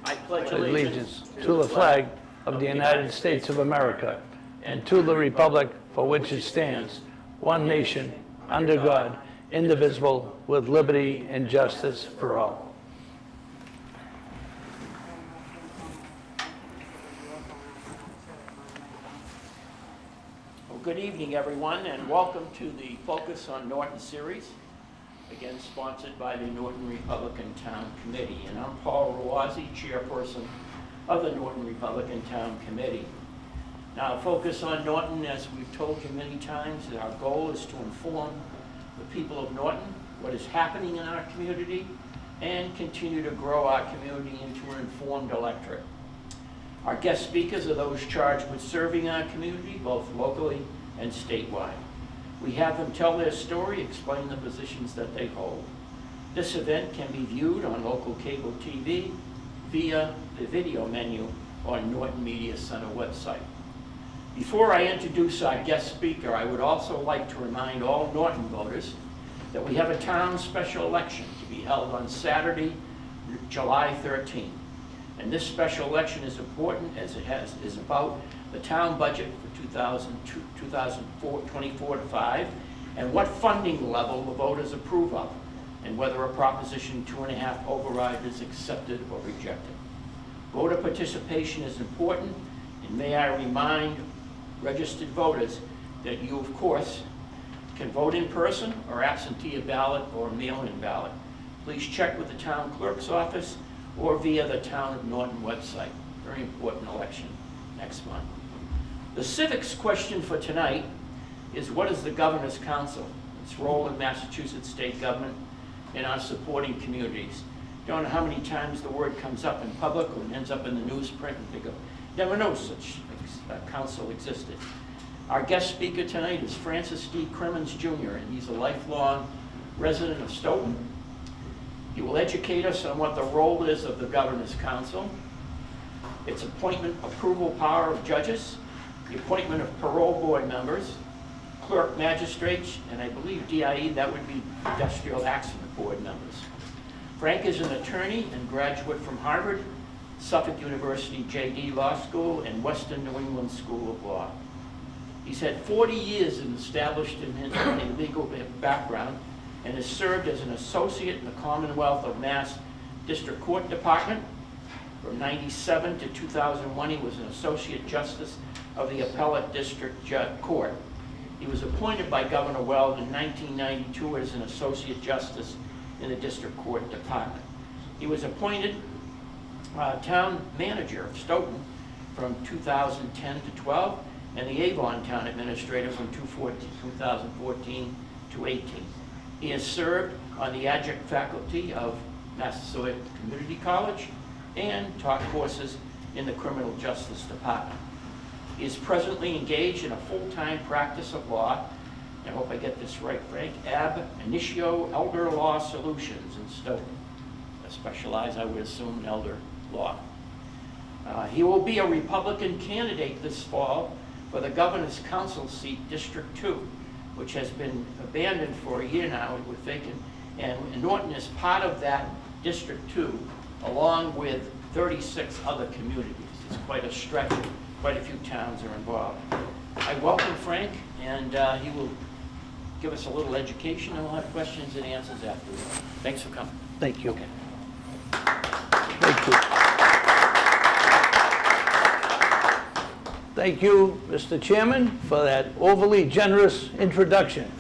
I pledge allegiance to the flag of the United States of America and to the republic for which it stands, one nation, under God, indivisible, with liberty and justice for all. Well, good evening, everyone, and welcome to the Focus on Norton series, again sponsored by the Norton Republican Town Committee. And I'm Paul Rawazzi, chairperson of the Norton Republican Town Committee. Now, Focus on Norton, as we've told you many times, our goal is to inform the people of Norton what is happening in our community and continue to grow our community into an informed electorate. Our guest speakers are those charged with serving our community, both locally and statewide. We have them tell their story, explain the positions that they hold. This event can be viewed on local cable TV via the video menu on Norton Media Center website. Before I introduce our guest speaker, I would also like to remind all Norton voters that we have a town special election to be held on Saturday, July 13th. And this special election is important as it is about the town budget for 2024-25 and what funding level the voters approve of and whether a Proposition 2.5 override is accepted or rejected. Voter participation is important, and may I remind registered voters that you, of course, can vote in person or absentee ballot or mail-in ballot. Please check with the town clerk's office or via the Town of Norton website. Very important election next month. The civics question for tonight is, what is the Governor's Council, its role in Massachusetts state government and our supporting communities? Don't know how many times the word comes up in public or ends up in the newsprint and they go, never know such a council existed. Our guest speaker tonight is Francis D. Crimmins Jr., and he's a lifelong resident of Stoughton. He will educate us on what the role is of the Governor's Council, its appointment, approval power of judges, the appointment of parole board members, clerk magistrates, and I believe DIE, that would be industrial accident board members. Frank is an attorney and graduate from Harvard, Suffolk University JD Law School, and Western New England School of Law. He's had 40 years established in his legal background and has served as an associate in the Commonwealth of Mass District Court Department. From 1997 to 2001, he was an associate justice of the Appellate District Court. He was appointed by Governor Weld in 1992 as an associate justice in the District Court Department. He was appointed town manager of Stoughton from 2010 to 12 and the Avon town administrator from 2014 to 18. He has served on the adjunct faculty of Massasoit Community College and taught courses in the Criminal Justice Department. He is presently engaged in a full-time practice of law, I hope I get this right, Frank, ab initio Elder Law Solutions in Stoughton. I specialize, I would assume, in elder law. He will be a Republican candidate this fall for the Governor's Council seat, District 2, which has been abandoned for a year now and was vacant. And Norton is part of that District 2, along with 36 other communities. It's quite a stretch. Quite a few towns are involved. I welcome Frank, and he will give us a little education, and we'll have questions and answers afterwards. Thanks for coming. Thank you. Okay. Thank you. Thank you, Mr. Chairman, for that overly generous introduction.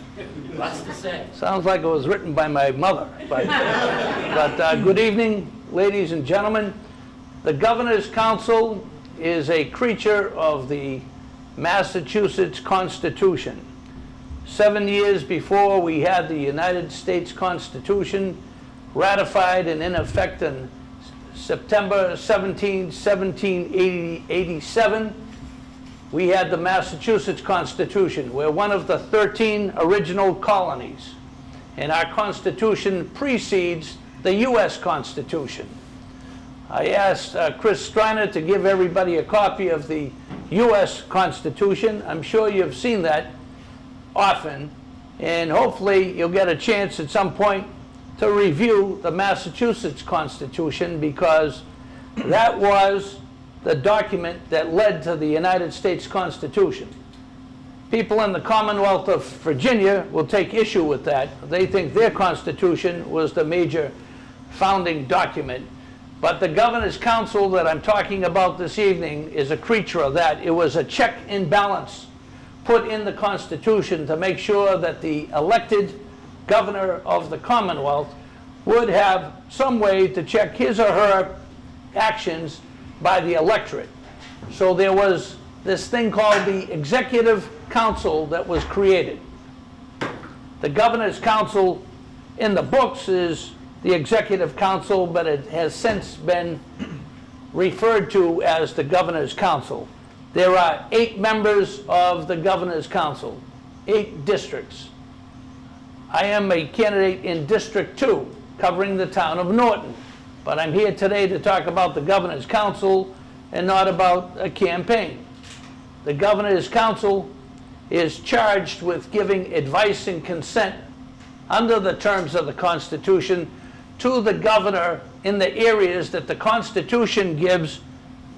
Lots to say. Sounds like it was written by my mother. But good evening, ladies and gentlemen. The Governor's Council is a creature of the Massachusetts Constitution. 7 years before we had the United States Constitution ratified and in effect on September 17, 1787, we had the Massachusetts Constitution. We're one of the 13 original colonies, and our Constitution precedes the U.S. Constitution. I asked Chris Striner to give everybody a copy of the U.S. Constitution. I'm sure you've seen that often, and hopefully you'll get a chance at some point to review the Massachusetts Constitution, because That was the document that led to the United States Constitution. People in the Commonwealth of Virginia will take issue with that. They think their Constitution was the major founding document. But the Governor's Council that I'm talking about this evening is a creature of that. It was a check and balance put in the Constitution to make sure that the elected governor of the Commonwealth would have some way to check his or her actions by the electorate. So there was this thing called the Executive Council that was created. The Governor's Council in the books is the Executive Council, but it has since been referred to as the Governor's Council. There are 8 members of the Governor's Council, 8 districts. I am a candidate in District 2, covering the town of Norton, but I'm here today to talk about the Governor's Council and not about a campaign. The Governor's Council is charged with giving advice and consent under the terms of the Constitution to the governor in the areas that the Constitution gives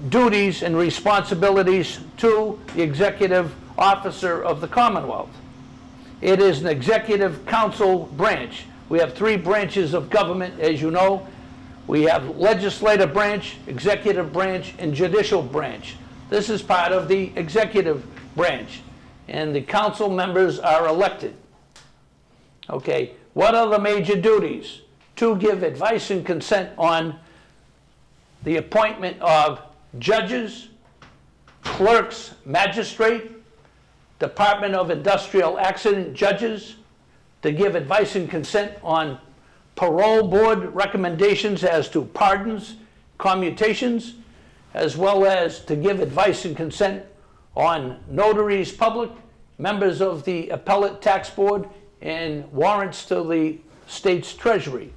duties and responsibilities to the executive officer of the Commonwealth. It is an executive council branch. We have 3 branches of government, as you know. We have legislative branch, executive branch, and judicial branch. This is part of the executive branch, and the council members are elected. Okay, what are the major duties? To give advice and consent on the appointment of judges, clerks, magistrate, Department of Industrial Accident judges, to give advice and consent on parole board recommendations as to pardons, commutations, as well as to give advice and consent on notaries public, members of the appellate tax board, and warrants to the state's treasury.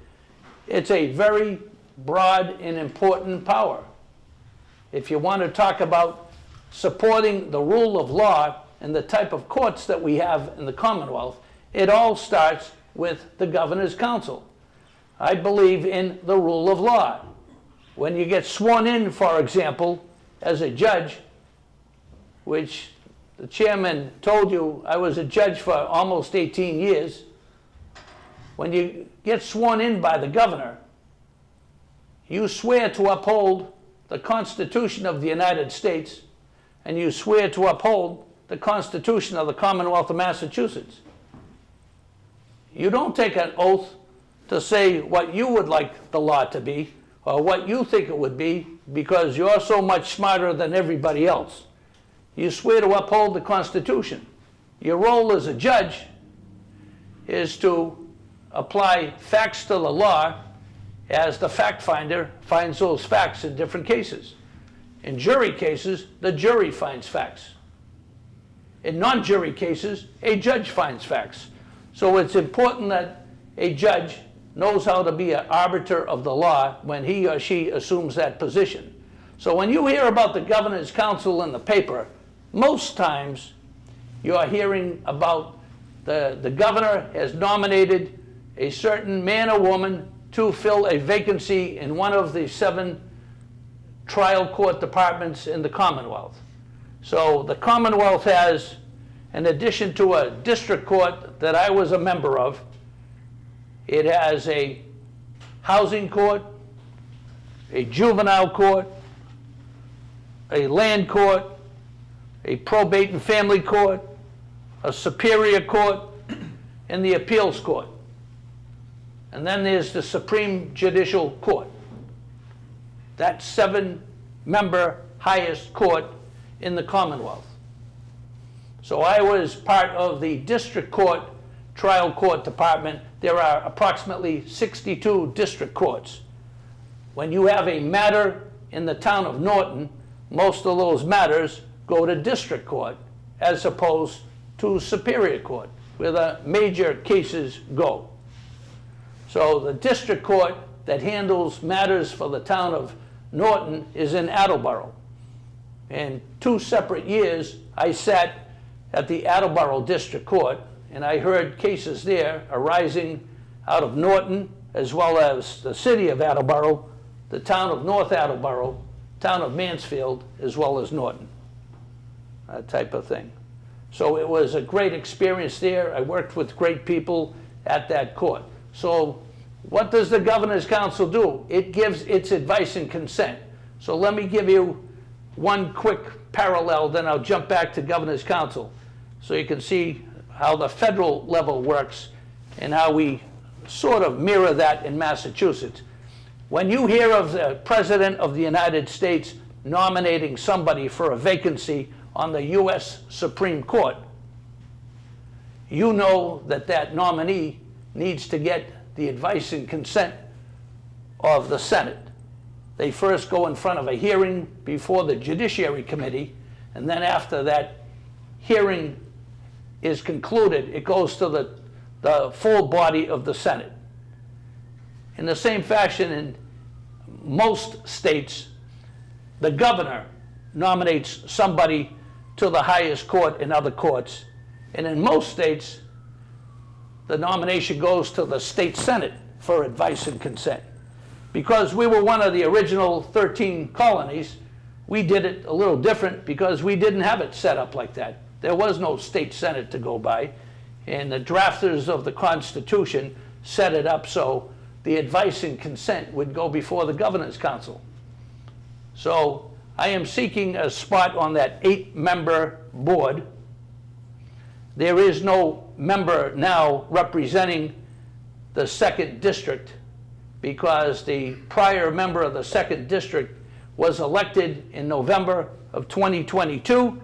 It's a very broad and important power. If you want to talk about supporting the rule of law and the type of courts that we have in the Commonwealth, it all starts with the Governor's Council. I believe in the rule of law. When you get sworn in, for example, as a judge, which the chairman told you I was a judge for almost 18 years, when you get sworn in by the governor, you swear to uphold the Constitution of the United States, and you swear to uphold the Constitution of the Commonwealth of Massachusetts. You don't take an oath to say what you would like the law to be or what you think it would be because you're so much smarter than everybody else. You swear to uphold the Constitution. Your role as a judge is to apply facts to the law as the fact finder finds those facts in different cases. In jury cases, the jury finds facts. In non-jury cases, a judge finds facts. So it's important that a judge knows how to be an arbiter of the law when he or she assumes that position. So when you hear about the Governor's Council in the paper, most times you're hearing about the governor has nominated a certain man or woman to fill a vacancy in one of the 7 trial court departments in the Commonwealth. So the Commonwealth has, in addition to a district court that I was a member of, it has a housing court, a juvenile court, a land court, a probate and family court, a superior court, and the appeals court. And then there's the Supreme Judicial Court. That 7-member highest court in the Commonwealth. So I was part of the district court, trial court department. There are approximately 62 district courts. When you have a matter in the town of Norton, most of those matters go to district court as opposed to superior court, where the major cases go. So the district court that handles matters for the town of Norton is in Attleboro. In 2 separate years, I sat at the Attleboro District Court, and I heard cases there arising out of Norton, as well as the city of Attleboro, the town of North Attleboro, town of Mansfield, as well as Norton, that type of thing. So it was a great experience there. I worked with great people at that court. So what does the Governor's Council do? It gives its advice and consent. So let me give you one quick parallel, then I'll jump back to Governor's Council so you can see how the federal level works and how we sort of mirror that in Massachusetts. When you hear of the President of the United States nominating somebody for a vacancy on the U.S. Supreme Court, you know that that nominee needs to get the advice and consent of the Senate. They first go in front of a hearing before the Judiciary Committee, and then after that hearing is concluded, it goes to the full body of the Senate. In the same fashion, in most states, the governor nominates somebody to the highest court in other courts, and in most states, the nomination goes to the state Senate for advice and consent. Because we were one of the original 13 colonies, we did it a little different because we didn't have it set up like that. There was no state Senate to go by, and the drafters of the Constitution set it up so the advice and consent would go before the Governor's Council. So I am seeking a spot on that 8-member board. There is no member now representing the 2nd District because the prior member of the 2nd District was elected in November of 2022,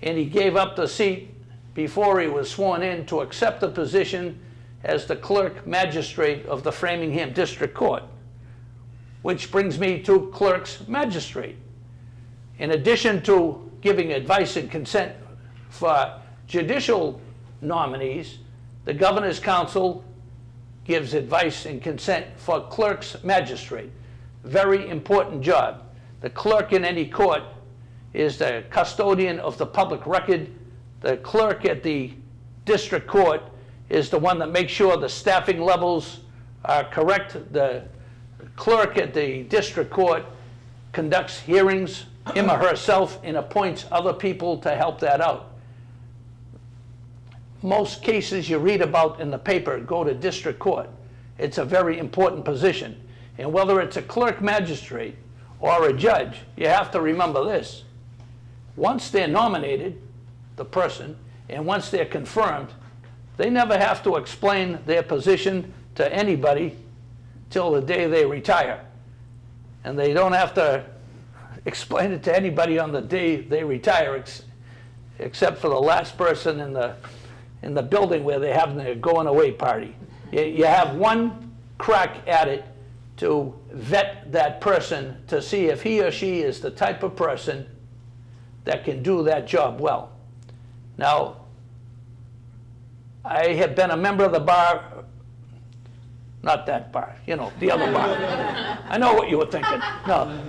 and he gave up the seat before he was sworn in to accept the position as the clerk magistrate of the Framingham District Court, which brings me to clerk's magistrate. In addition to giving advice and consent for judicial nominees, the Governor's Council gives advice and consent for clerk's magistrate. Very important job. The clerk in any court is the custodian of the public record. The clerk at the district court is the one that makes sure the staffing levels are correct. The clerk at the district court conducts hearings, him or herself, and appoints other people to help that out. Most cases you read about in the paper go to district court. It's a very important position. And whether it's a clerk magistrate or a judge, you have to remember this. Once they're nominated, the person, and once they're confirmed, they never have to explain their position to anybody till the day they retire. And they don't have to explain it to anybody on the day they retire, except for the last person in the building where they're having their going away party. You have one crack at it to vet that person to see if he or she is the type of person that can do that job well. Now, I have been a member of the bar, not that bar, you know, the other bar. I know what you were thinking. No,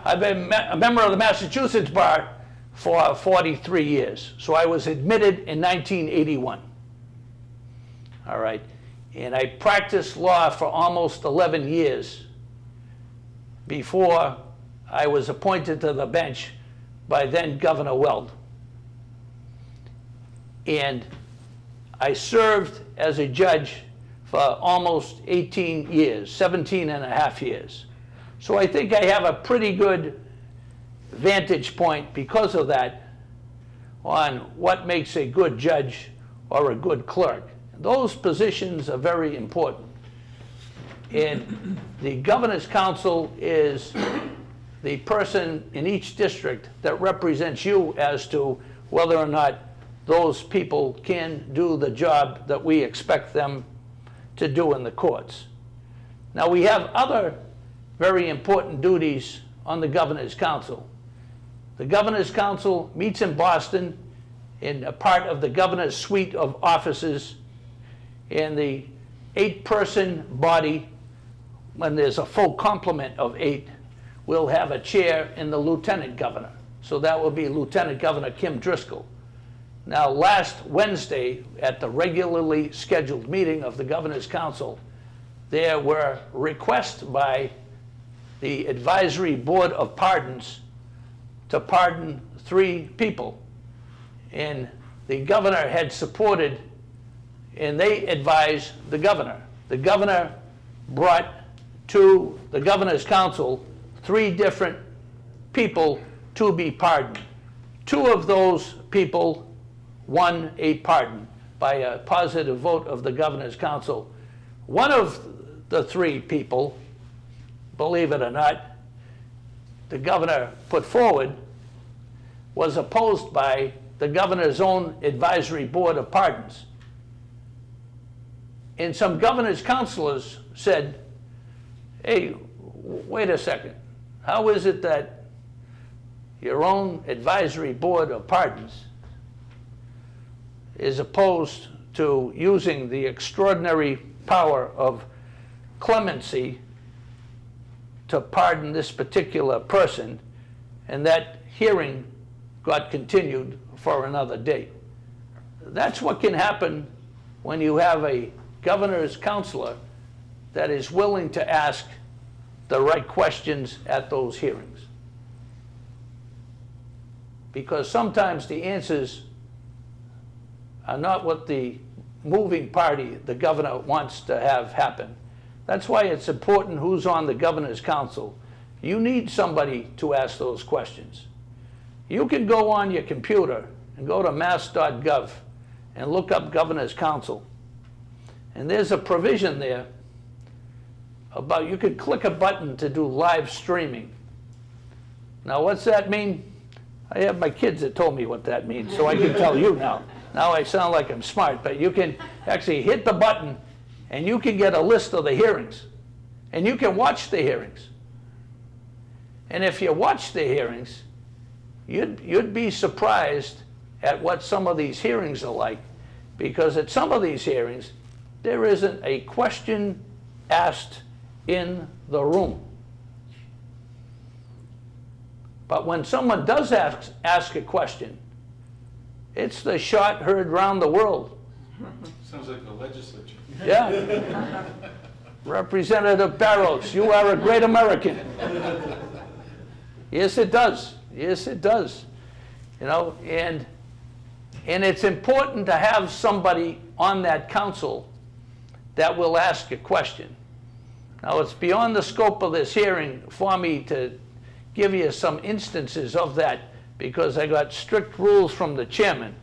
I've been a member of the Massachusetts bar for 43 years. So I was admitted in 1981. All right. And I practiced law for almost 11 years before I was appointed to the bench by then Governor Weld. And I served as a judge for almost 18 years, 17 and a half years. So I think I have a pretty good vantage point because of that on what makes a good judge or a good clerk. Those positions are very important. And the Governor's Council is the person in each district that represents you as to whether or not those people can do the job that we expect them to do in the courts. Now, we have other very important duties on the Governor's Council. The Governor's Council meets in Boston in a part of the Governor's suite of offices, and the 8-person body, when there's a full complement of 8, will have a chair in the Lieutenant Governor. So that will be Lieutenant Governor Kim Driscoll. Now, last Wednesday, at the regularly scheduled meeting of the Governor's Council, there were requests by the Advisory Board of Pardons to pardon 3 people. And the governor had supported, and they advised the governor. The governor brought to the governor's council 3 different people to be pardoned. 2 of those people won a pardon by a positive vote of the governor's council. One of the 3 people, believe it or not, the governor put forward, was opposed by the governor's own advisory board of pardons. And some governor's counselors said, hey, wait a second. How is it that your own advisory board of pardons is opposed to using the extraordinary power of clemency to pardon this particular person, and that hearing got continued for another date? That's what can happen when you have a governor's counselor that is willing to ask the right questions at those hearings. Because sometimes the answers are not what the moving party, the governor, wants to have happen. That's why it's important who's on the governor's council. You need somebody to ask those questions. You can go on your computer and go to mass.gov and look up governor's council. And there's a provision there about you could click a button to do live streaming. Now, what's that mean? I have my kids that told me what that means, so I can tell you now. Now I sound like I'm smart, but you can actually hit the button and you can get a list of the hearings. And you can watch the hearings. And if you watch the hearings, you'd be surprised at what some of these hearings are like, because at some of these hearings, there isn't a question asked in the room. But when someone does ask a question, it's the shot heard round the world. Sounds like the legislature. Yeah. Representative Barrows, you are a great American. Yes, it does. Yes, it does. You know, and it's important to have somebody on that council that will ask a question. Now, it's beyond the scope of this hearing for me to give you some instances of that, because I got strict rules from the chairman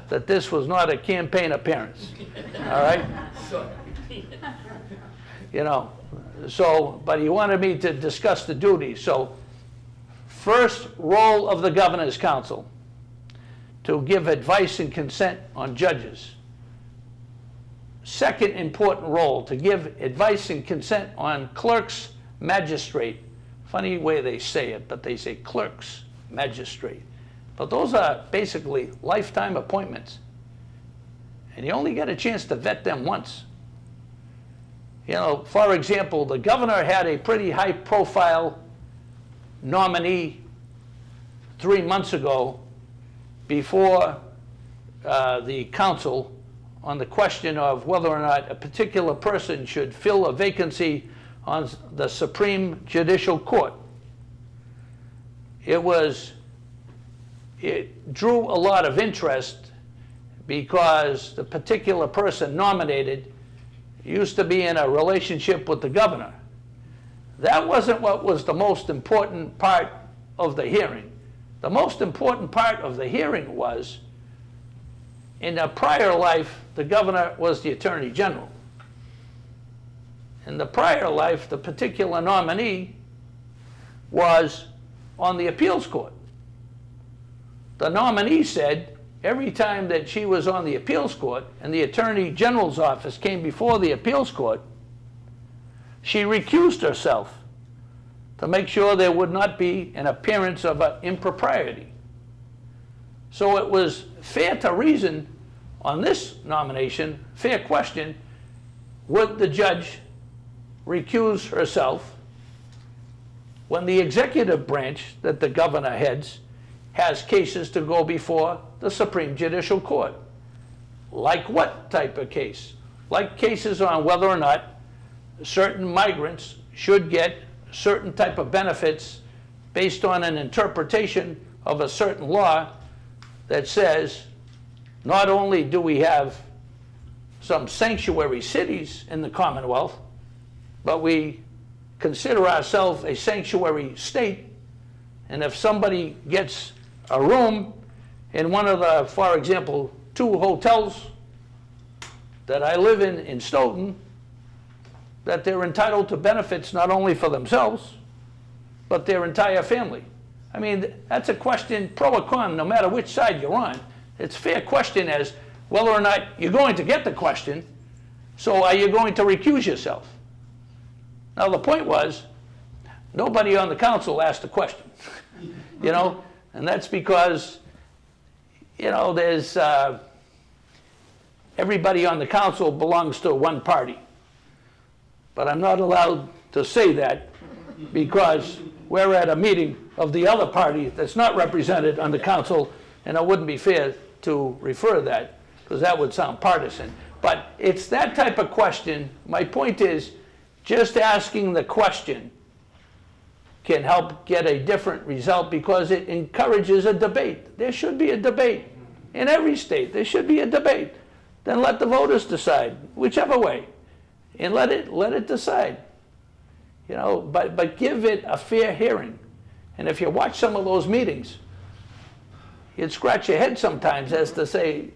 that this was not a campaign appearance. All right? You know, so, but he wanted me to discuss the duties. So, first role of the governor's council, to give advice and consent on judges. Second important role, to give advice and consent on clerks, magistrate. Funny way they say it, but they say clerks, magistrate. But those are basically lifetime appointments. And you only get a chance to vet them once. You know, for example, the governor had a pretty high-profile nominee 3 months ago before the council on the question of whether or not a particular person should fill a vacancy on the Supreme Judicial Court. It drew a lot of interest because the particular person nominated used to be in a relationship with the governor. That wasn't what was the most important part of the hearing. The most important part of the hearing was, in a prior life, the governor was the Attorney General. In the prior life, the particular nominee was on the appeals court. The nominee said every time that she was on the appeals court and the Attorney General's office came before the appeals court, she recused herself to make sure there would not be an appearance of an impropriety. So it was fair to reason on this nomination, fair question, would the judge recuse herself when the executive branch that the governor heads has cases to go before the Supreme Judicial Court? Like what type of case? Like cases on whether or not certain migrants should get certain type of benefits based on an interpretation of a certain law that says not only do we have some sanctuary cities in the Commonwealth, but we consider ourselves a sanctuary state. And if somebody gets a room in one of the, for example, 2 hotels that I live in Stoughton, that they're entitled to benefits not only for themselves, but their entire family. I mean, that's a question, pro or con, no matter which side you're on. It's a fair question as whether or not you're going to get the question, so are you going to recuse yourself? Now, the point was, nobody on the council asked the question, you know, and that's because, you know, there's, everybody on the council belongs to one party. But I'm not allowed to say that because we're at a meeting of the other party that's not represented on the council, and it wouldn't be fair to refer to that because that would sound partisan. But it's that type of question. My point is, just asking the question can help get a different result because it encourages a debate. There should be a debate. In every state, there should be a debate. Then let the voters decide, whichever way, and let it decide. You know, but give it a fair hearing. And if you watch some of those meetings, you'd scratch your head sometimes as to say,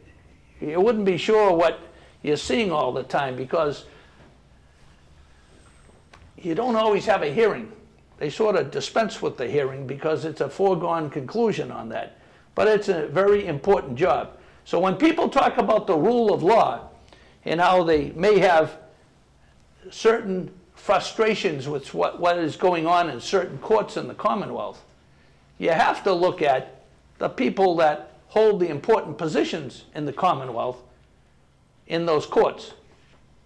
you wouldn't be sure what you're seeing all the time because you don't always have a hearing. They sort of dispense with the hearing because it's a foregone conclusion on that. But it's a very important job. So when people talk about the rule of law and how they may have certain frustrations with what is going on in certain courts in the Commonwealth, you have to look at the people that hold the important positions in the Commonwealth in those courts,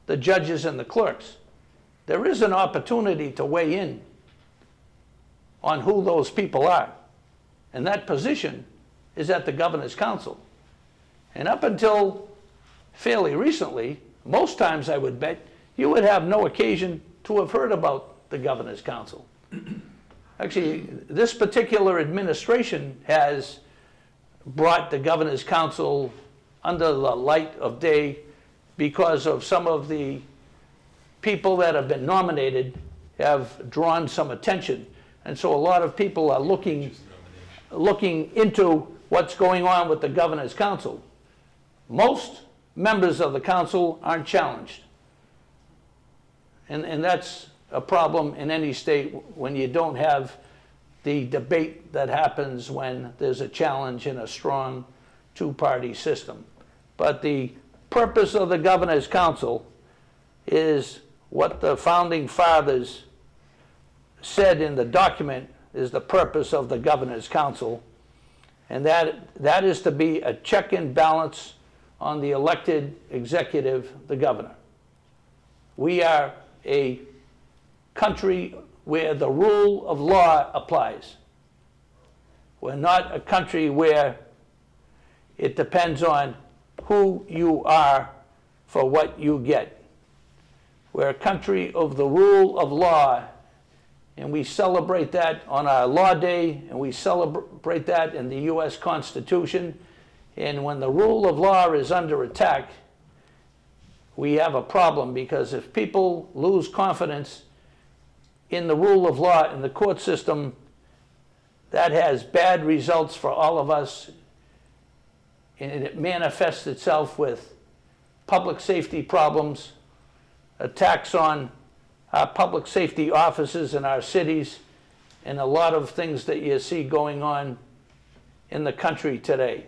the judges and the clerks. There is an opportunity to weigh in on who those people are. And that position is at the Governor's Council. And up until fairly recently, most times I would bet, you would have no occasion to have heard about the Governor's Council. Actually, this particular administration has brought the Governor's Council under the light of day because of some of the people that have been nominated have drawn some attention. And so a lot of people are looking into what's going on with the Governor's Council. Most members of the council aren't challenged. And that's a problem in any state when you don't have the debate that happens when there's a challenge in a strong two-party system. But the purpose of the Governor's Council is what the founding fathers said in the document is the purpose of the Governor's Council, and that is to be a check and balance on the elected executive, the governor. We are a country where the rule of law applies. We're not a country where it depends on who you are for what you get. We're a country of the rule of law, and we celebrate that on our Law Day, and we celebrate that in the U.S. Constitution. And when the rule of law is under attack, we have a problem, because if people lose confidence in the rule of law in the court system, that has bad results for all of us, and it manifests itself with public safety problems, attacks on our public safety offices in our cities, and a lot of things that you see going on in the country today.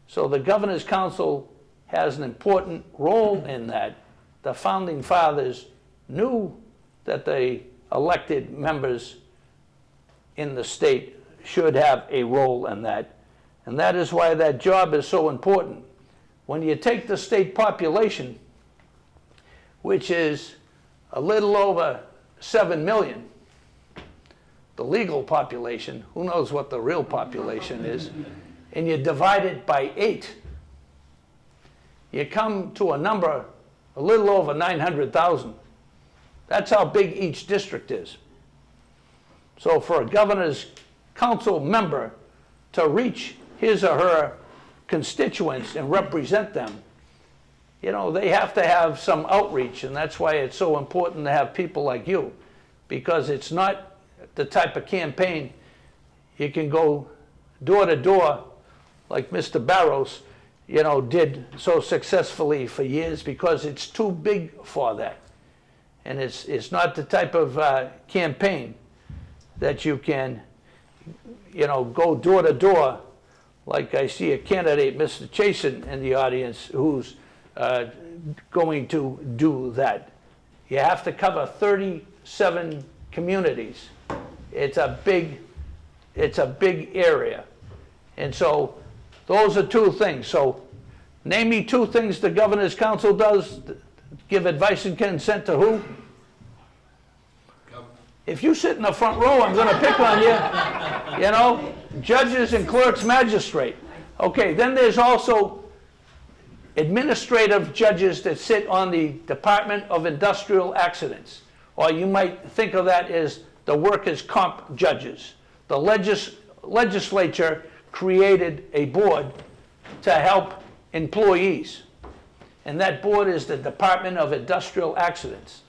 So the Governor's Council has an important role in that. The founding fathers knew that the elected members in the state should have a role in that. And that is why that job is so important. When you take the state population, which is a little over 7 million, the legal population, who knows what the real population is, and you divide it by 8, you come to a number a little over 900,000. That's how big each district is. So for a governor's council member to reach his or her constituents and represent them, you know, they have to have some outreach, and that's why it's so important to have people like you, because it's not the type of campaign you can go door to door like Mr. Barros, you know, did so successfully for years, because it's too big for that. And it's not the type of campaign that you can, you know, go door to door like I see a candidate, Mr. Chasen, in the audience, who's going to do that. You have to cover 37 communities. It's a big area. And so those are two things. So name me two things the Governor's Council does. Give advice and consent to who? If you sit in the front row, I'm going to pick on you. You know, judges and clerks, magistrate. Okay, then there's also administrative judges that sit on the Department of Industrial Accidents. Or you might think of that as the workers' comp judges. The legislature created a board to help employees. And that board is the Department of Industrial Accidents.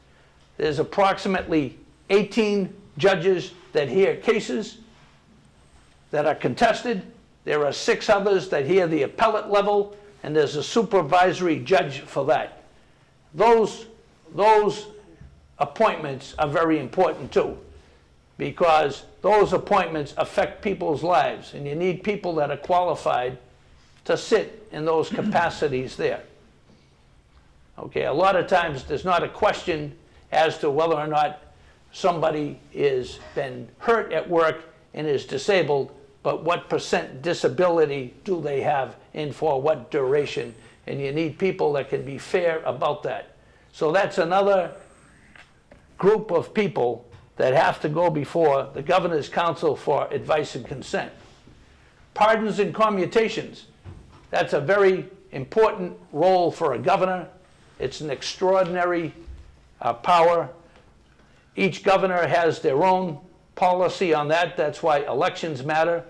There's approximately 18 judges that hear cases that are contested. There are 6 others that hear the appellate level, and there's a supervisory judge for that. Those appointments are very important too, because those appointments affect people's lives, and you need people that are qualified to sit in those capacities there. Okay, a lot of times there's not a question as to whether or not somebody is been hurt at work and is disabled, but what % disability do they have and for what duration? And you need people that can be fair about that. So that's another group of people that have to go before the Governor's Council for advice and consent. Pardons and commutations. That's a very important role for a governor. It's an extraordinary power. Each governor has their own policy on that. That's why elections matter.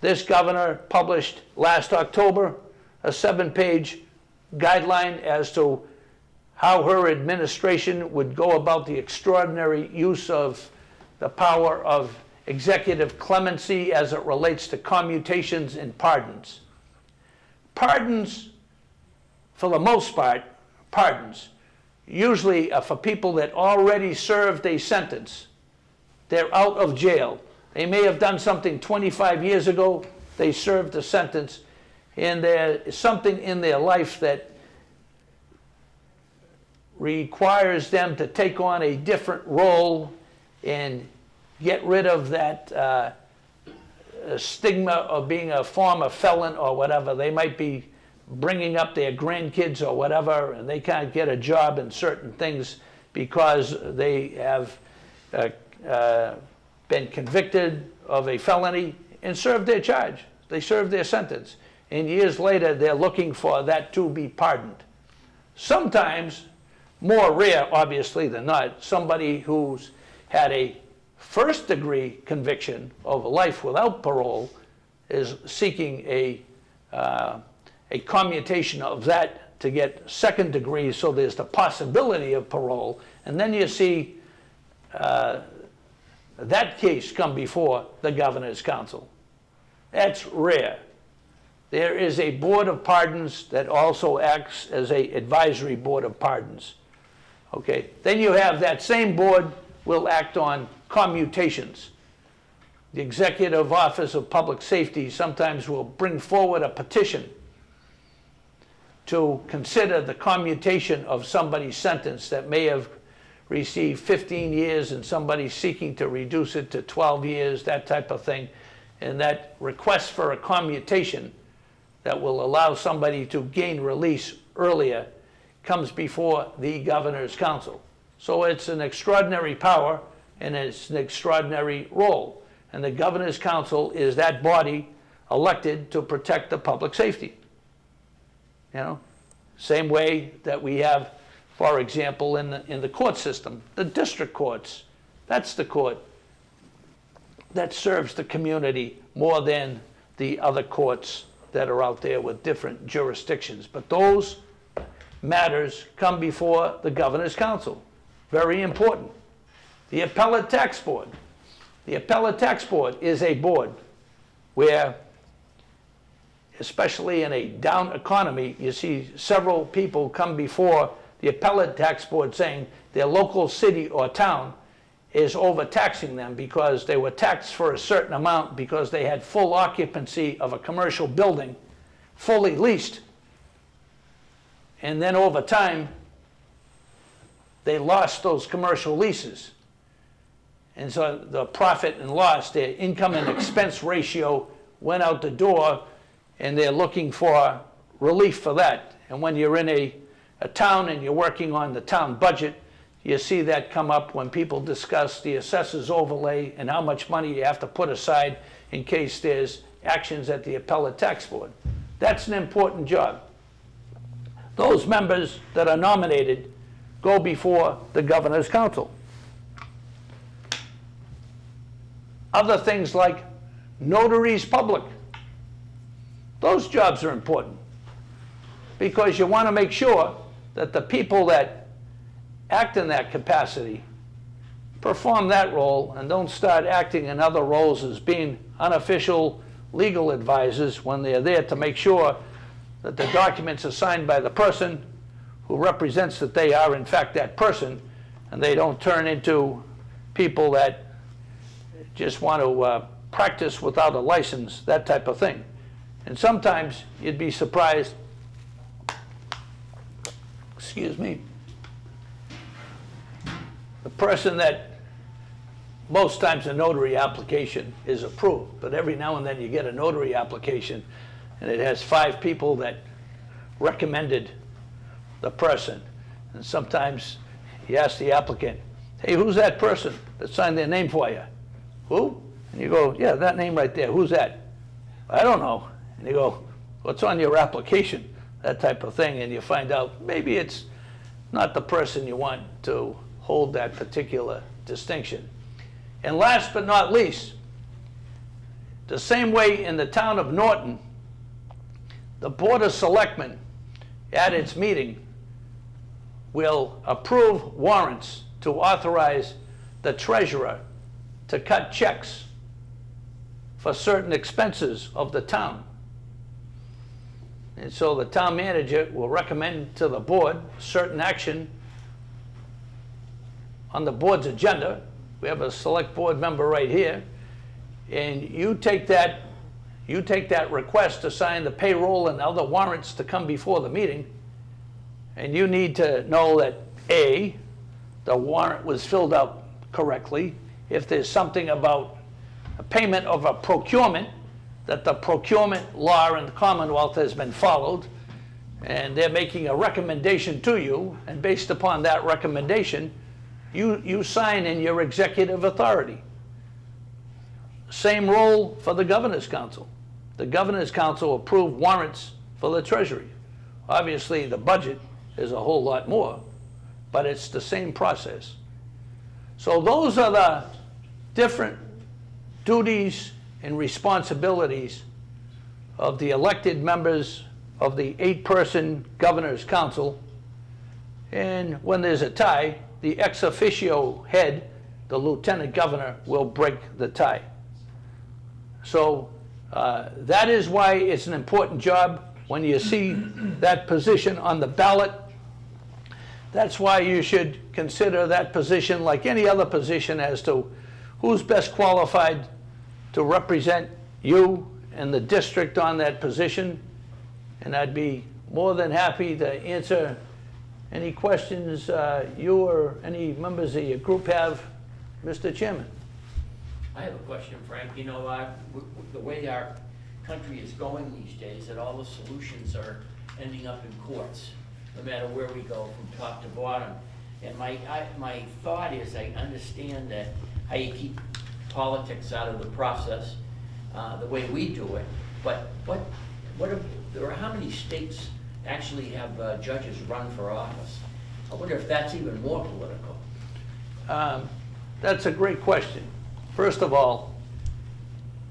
This governor published last October a 7-page guideline as to how her administration would go about the extraordinary use of the power of executive clemency as it relates to commutations and pardons. Pardons, for the most part, usually are for people that already served a sentence. They're out of jail. They may have done something 25 years ago. They served a sentence, and there is something in their life that requires them to take on a different role and get rid of that stigma of being a former felon or whatever. They might be bringing up their grandkids or whatever, and they can't get a job in certain things because they have been convicted of a felony and served their charge. They served their sentence. And years later, they're looking for that to be pardoned. Sometimes, more rare, obviously, than not, somebody who's had a first-degree conviction of life without parole is seeking a commutation of that to get second degree, so there's the possibility of parole. And then you see that case come before the Governor's Council. That's rare. There is a board of pardons that also acts as an advisory board of pardons. Okay, then you have that same board will act on commutations. The Executive Office of Public Safety sometimes will bring forward a petition to consider the commutation of somebody's sentence that may have received 15 years and somebody seeking to reduce it to 12 years, that type of thing. And that request for a commutation that will allow somebody to gain release earlier comes before the Governor's Council. So it's an extraordinary power and it's an extraordinary role. And the Governor's Council is that body elected to protect the public safety. You know, same way that we have, for example, in the court system, the district courts. That's the court. that serves the community more than the other courts that are out there with different jurisdictions. But those matters come before the Governor's Council. Very important. The Appellate Tax Board. The Appellate Tax Board is a board where, especially in a down economy, you see several people come before the Appellate Tax Board saying their local city or town is overtaxing them because they were taxed for a certain amount because they had full occupancy of a commercial building, fully leased. And then over time, they lost those commercial leases. And so the profit and loss, their income and expense ratio went out the door, and they're looking for relief for that. And when you're in a town and you're working on the town budget, you see that come up when people discuss the assessor's overlay and how much money you have to put aside in case there's actions at the Appellate Tax Board. That's an important job. Those members that are nominated go before the Governor's Council. Other things like notaries public. Those jobs are important because you want to make sure that the people that act in that capacity perform that role and don't start acting in other roles as being unofficial legal advisors when they're there to make sure that the documents are signed by the person who represents that they are in fact that person, and they don't turn into people that just want to practice without a license, that type of thing. And sometimes you'd be surprised, excuse me, the person that most times a notary application is approved, but every now and then you get a notary application and it has 5 people that recommended the person. And sometimes you ask the applicant, hey, who's that person that signed their name for you? Who? And you go, yeah, that name right there, who's that? I don't know. And you go, what's on your application? That type of thing, and you find out maybe it's not the person you want to hold that particular distinction. And last but not least, the same way in the town of Norton, the Board of Selectmen at its meeting will approve warrants to authorize the treasurer to cut checks for certain expenses of the town. And so the town manager will recommend to the board certain action on the board's agenda. We have a select board member right here, and you take that request to sign the payroll and other warrants to come before the meeting, and you need to know that A, the warrant was filled out correctly. If there's something about a payment of a procurement, that the procurement law in the Commonwealth has been followed, and they're making a recommendation to you, and based upon that recommendation, you sign in your executive authority. Same role for the Governor's Council. The Governor's Council approved warrants for the Treasury. Obviously, the budget is a whole lot more, but it's the same process. So those are the different duties and responsibilities of the elected members of the 8-person Governor's Council. And when there's a tie, the ex officio head, the Lieutenant Governor, will break the tie. So that is why it's an important job. When you see that position on the ballot, that's why you should consider that position like any other position as to who's best qualified to represent you and the district on that position. And I'd be more than happy to answer any questions you or any members of your group have, Mr. Chairman. I have a question, Frank. You know, the way our country is going these days, that all the solutions are ending up in courts, no matter where we go from top to bottom. And my thought is, I understand that how you keep politics out of the process, the way we do it, but how many states actually have judges run for office? I wonder if that's even more political. That's a great question. First of all,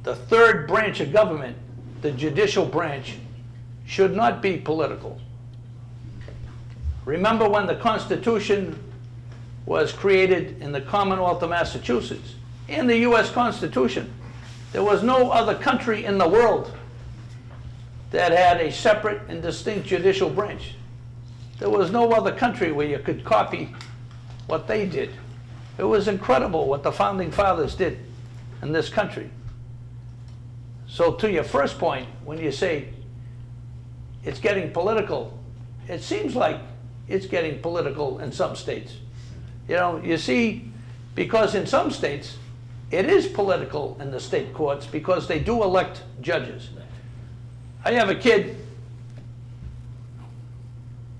the third branch of government, the judicial branch, should not be political. Remember when the Constitution was created in the Commonwealth of Massachusetts, and the U.S. Constitution, there was no other country in the world that had a separate and distinct judicial branch. There was no other country where you could copy what they did. It was incredible what the Founding Fathers did in this country. So to your first point, when you say it's getting political, it seems like it's getting political in some states. You know, you see, because in some states, it is political in the state courts because they do elect judges. I have a kid,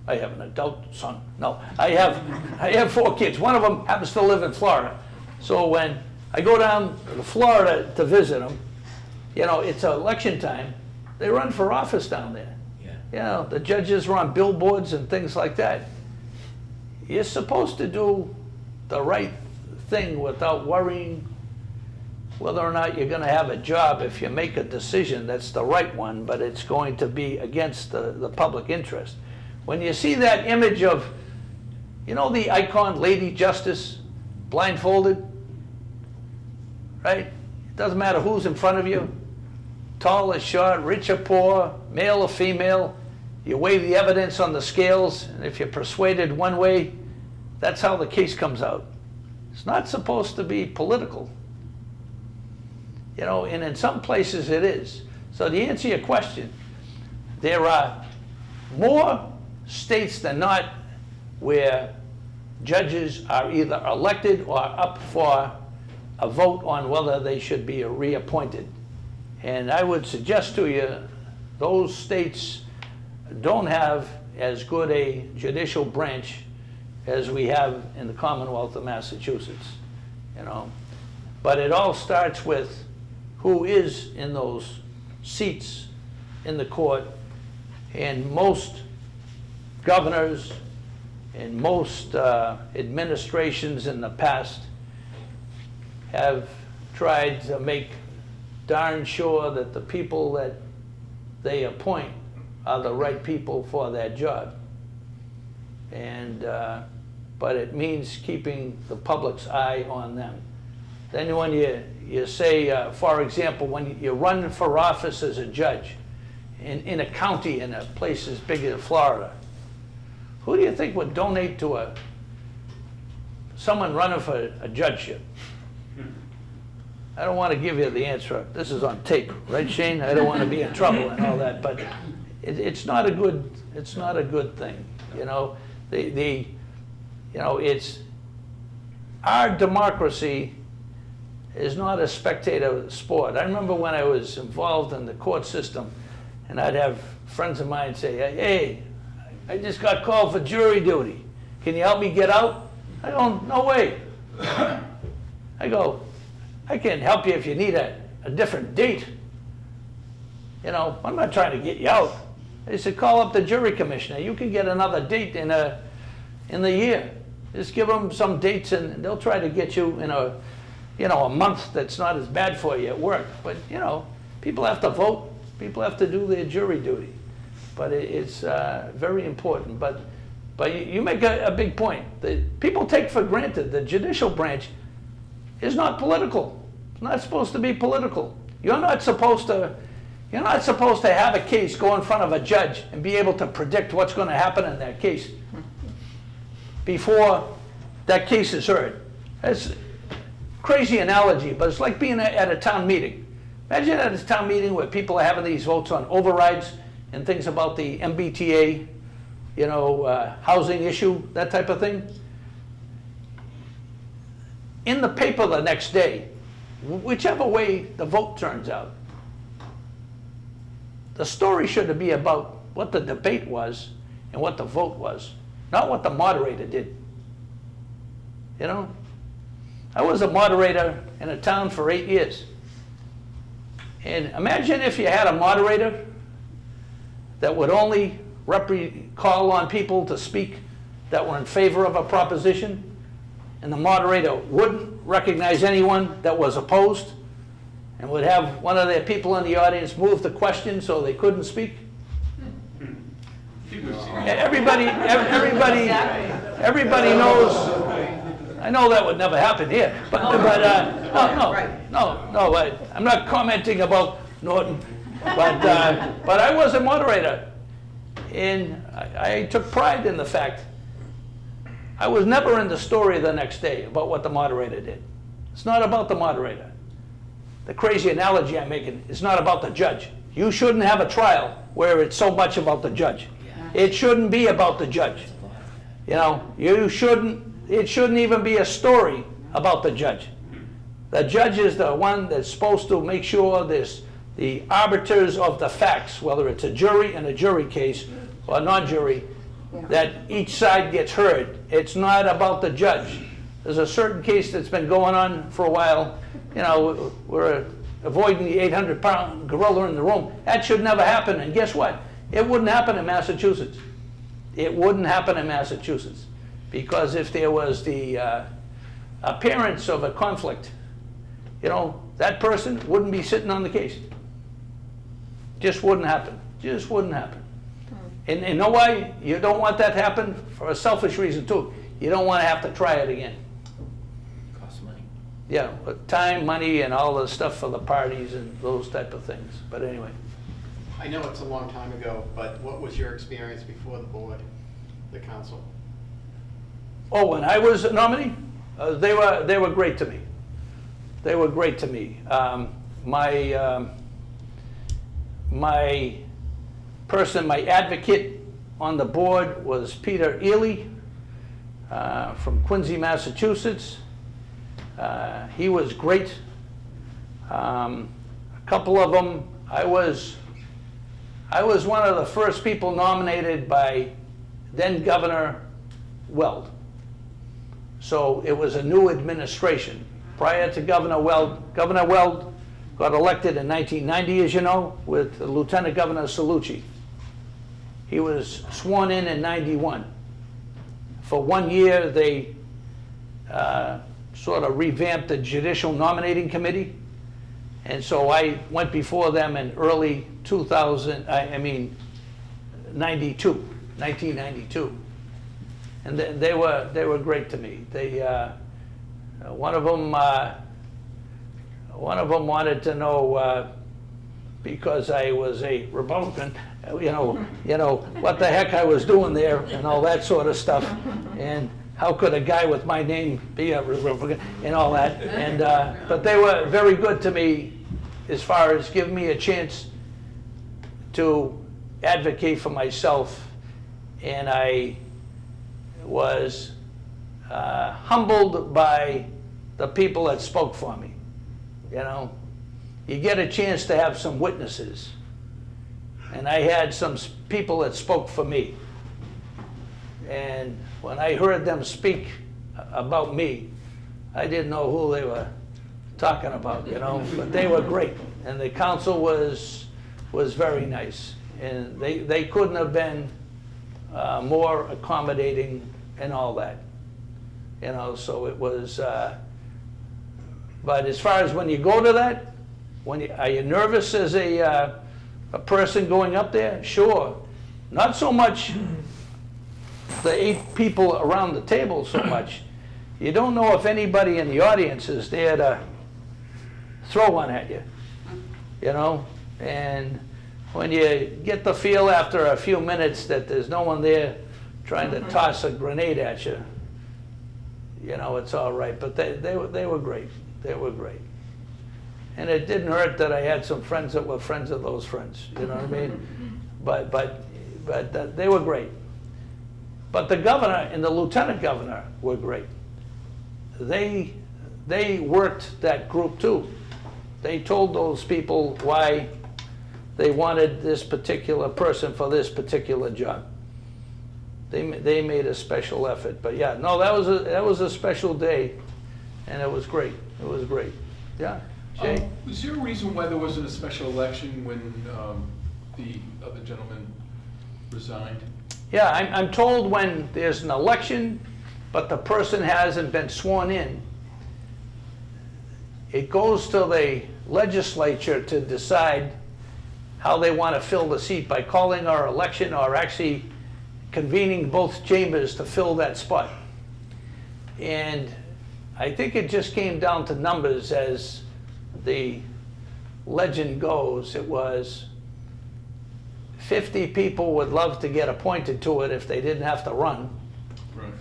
I have an adult son, no, I have 4 kids. One of them happens to live in Florida. So when I go down to Florida to visit them, you know, it's election time, they run for office down there. Yeah. You know, the judges are on billboards and things like that. You're supposed to do the right thing without worrying whether or not you're going to have a job if you make a decision that's the right one, but it's going to be against the public interest. When you see that image of, you know, the icon Lady Justice, blindfolded, right? It doesn't matter who's in front of you, tall or short, rich or poor, male or female. You weigh the evidence on the scales, and if you're persuaded one way, that's how the case comes out. It's not supposed to be political. You know, and in some places it is. So to answer your question, there are more states than not where judges are either elected or up for a vote on whether they should be reappointed. And I would suggest to you, those states don't have as good a judicial branch as we have in the Commonwealth of Massachusetts, you know. But it all starts with who is in those seats in the court, and most governors and most administrations in the past have tried to make darn sure that the people that they appoint are the right people for that job. And but it means keeping the public's eye on them. Then when you say, for example, when you run for office as a judge in a county in a place as big as Florida, who do you think would donate to someone running for a judgeship? I don't want to give you the answer. This is on tape, right, Shane? I don't want to be in trouble and all that, but it's not a good thing. You know, you know, it's our democracy is not a spectator sport. I remember when I was involved in the court system, and I'd have friends of mine say, "Hey, I just got called for jury duty. Can you help me get out?" I go, "No way." I go, "I can help you if you need a different date. You know, I'm not trying to get you out." They said, "Call up the jury commissioner. You can get another date in the year. Just give them some dates, and they'll try to get you in a month that's not as bad for you at work." But you know, people have to vote. People have to do their jury duty. But it's very important. But you make a big point. People take for granted the judicial branch is not political. It's not supposed to be political. You're not supposed to have a case go in front of a judge and be able to predict what's going to happen in that case before that case is heard. That's a crazy analogy, but it's like being at a town meeting. Imagine at a town meeting where people are having these votes on overrides and things about the MBTA, you know, housing issue, that type of thing. In the paper the next day, whichever way the vote turns out, the story should be about what the debate was and what the vote was, not what the moderator did. You know? I was a moderator in a town for 8 years. And imagine if you had a moderator that would only call on people to speak that were in favor of a proposition, and the moderator wouldn't recognize anyone that was opposed, and would have one of their people in the audience move the question so they couldn't speak. Everybody knows. I know that would never happen here, but no. I'm not commenting about Norton, but I was a moderator, and I took pride in the fact I was never in the story the next day about what the moderator did. It's not about the moderator. The crazy analogy I'm making is not about the judge. You shouldn't have a trial where it's so much about the judge. It shouldn't be about the judge. You know, it shouldn't even be a story about the judge. The judge is the one that's supposed to make sure there's the arbiters of the facts, whether it's a jury in a jury case or non-jury, that each side gets heard. It's not about the judge. There's a certain case that's been going on for a while. You know, we're avoiding the 800-pound gorilla in the room. That should never happen. And guess what? It wouldn't happen in Massachusetts. It wouldn't happen in Massachusetts. Because if there was the appearance of a conflict, you know, that person wouldn't be sitting on the case. Just wouldn't happen. Just wouldn't happen. And you know why you don't want that to happen? For a selfish reason, too. You don't want to have to try it again. Costs money. Yeah, but time, money, and all the stuff for the parties and those type of things. But anyway. I know it's a long time ago, but what was your experience before the board, the council? Oh, when I was a nominee, they were great to me. They were great to me. My person, my advocate on the board was Peter Ely from Quincy, Massachusetts. He was great. A couple of them, I was one of the first people nominated by then Governor Weld. So it was a new administration. Prior to Governor Weld got elected in 1990, as you know, with Lieutenant Governor Salucci. He was sworn in 91. For 1 year, they sort of revamped the Judicial Nominating Committee. And so I went before them in early 1992. And they were great to me. One of them wanted to know because I was a Republican, you know what the heck I was doing there and all that sort of stuff, and how could a guy with my name be a Republican and all that. And but they were very good to me as far as giving me a chance to advocate for myself, and I was humbled by the people that spoke for me. You know, you get a chance to have some witnesses, and I had some people that spoke for me. And when I heard them speak about me, I didn't know who they were talking about, you know, but they were great. And the council was very nice, and they couldn't have been more accommodating and all that, you know. So it was. But as far as when you go to that, are you nervous as a person going up there? Sure. Not so much the 8 people around the table so much. You don't know if anybody in the audience is there to throw one at you, you know. And when you get the feel after a few minutes that there's no one there trying to toss a grenade at you, you know, it's all right. But they were great. They were great. And it didn't hurt that I had some friends that were friends of those friends, you know what I mean? But they were great. But the governor and the lieutenant governor were great. They worked that group too. They told those people why they wanted this particular person for this particular job. They made a special effort. But yeah, no, that was a special day, and it was great. It was great. Yeah, Jay? Was there a reason why there wasn't a special election when the other gentleman resigned? Yeah, I'm told when there's an election, but the person hasn't been sworn in, it goes to the legislature to decide how they want to fill the seat by calling our election or actually convening both chambers to fill that spot. And I think it just came down to numbers as the legend goes. It was 50 people would love to get appointed to it if they didn't have to run. Right.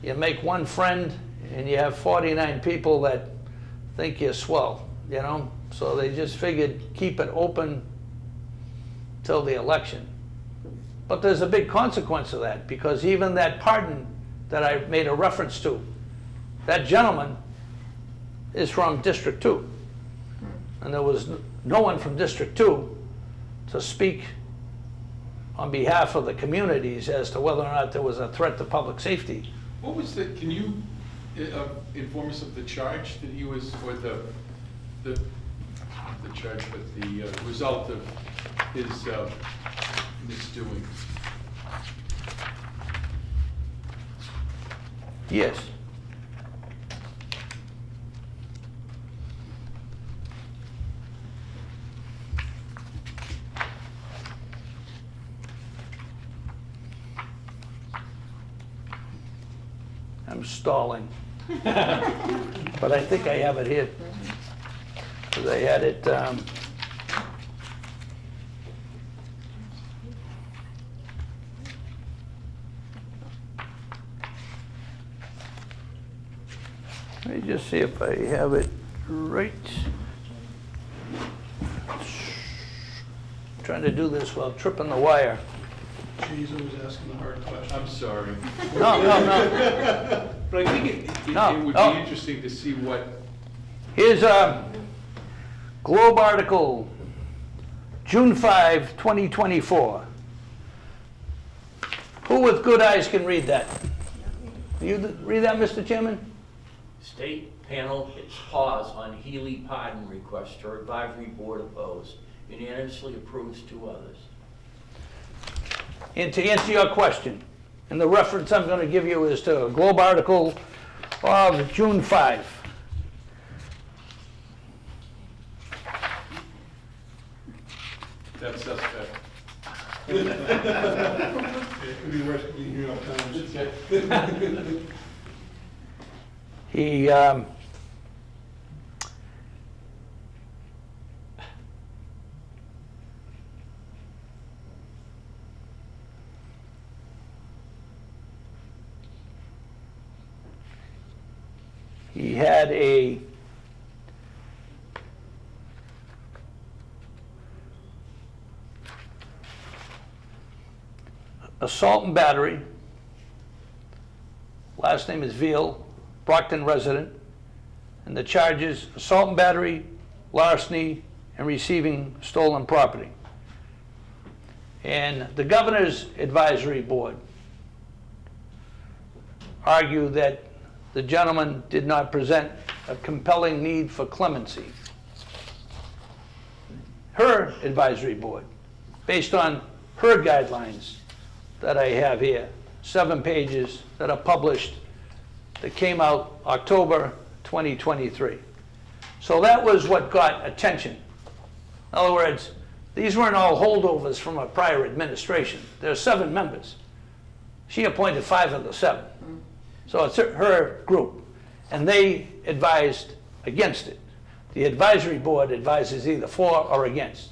You make one friend and you have 49 people that think you're swell, you know? So they just figured keep it open till the election. But there's a big consequence of that, because even that pardon that I made a reference to, that gentleman is from District 2. And there was no one from District 2 to speak on behalf of the communities as to whether or not there was a threat to public safety. What was the, can you inform us of the charge that he was, or the charge, but the result of his misdoing? Yes. I'm stalling. But I think I have it here. Because I had it, let me just see if I have it right. Trying to do this while tripping the wire. She's always asking the hard questions. I'm sorry. No. But I think No, it would no. be interesting to see what, Here's a Globe article, June 5, 2024. Who with good eyes can read that? You read that, Mr. Chairman? State panel hits pause on Healy pardon request. Her advisory board opposed. Unanimously approves 2 others. And to answer your question, and the reference I'm going to give you is to a Globe article of June 5. that's suspect. It could be worse than the New York Times. He he had a assault and battery. Last name is Veal, Brockton resident, and the charges assault and battery, larceny, and receiving stolen property. And the governor's advisory board argued that the gentleman did not present a compelling need for clemency. Her advisory board, based on her guidelines that I have here, 7 pages that are published, that came out October 2023. So that was what got attention. In other words, these weren't all holdovers from a prior administration. There are 7 members. She appointed 5 of the 7. So it's her group, and they advised against it. The advisory board advises either for or against.